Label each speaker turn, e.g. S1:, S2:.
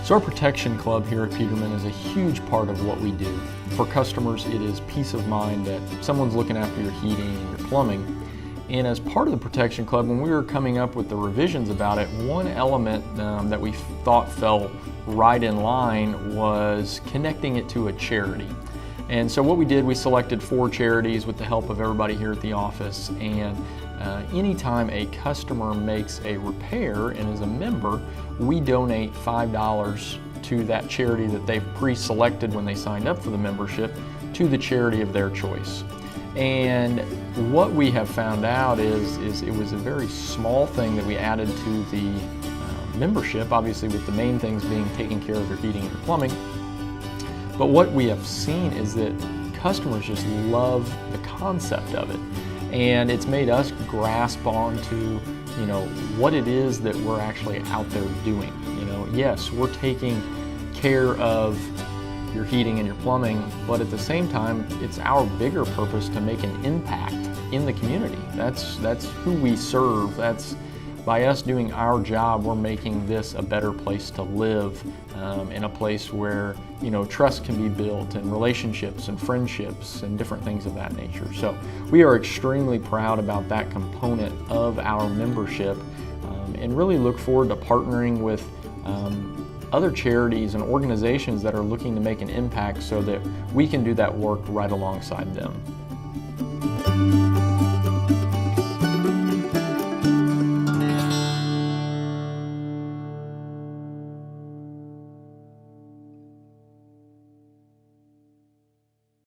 S1: So our Protection Club here at Peterman is a huge part of what we do. For customers, it is peace of mind that someone's looking after your heating and your plumbing. And as part of the Protection Club, when we were coming up with the revisions about it, one element that we thought fell right in line was connecting it to a charity. And so what we did, we selected 4 charities with the help of everybody here at the office. And anytime a customer makes a repair and is a member, we donate $5 to that charity that they've pre-selected when they signed up for the membership to the charity of their choice. And what we have found out is it was a very small thing that we added to the membership, obviously with the main things being taking care of your heating and your plumbing. But what we have seen is that customers just love the concept of it. And it's made us grasp onto, what it is that we're actually out there doing. Yes, we're taking care of your heating and your plumbing, but at the same time, it's our bigger purpose to make an impact in the community. That's who we serve. That's by us doing our job, we're making this a better place to live, in a place where trust can be built and relationships and friendships and different things of that nature. So we are extremely proud about that component of our membership, and really look forward to partnering with other charities and organizations that are looking to make an impact so that we can do that work right alongside them.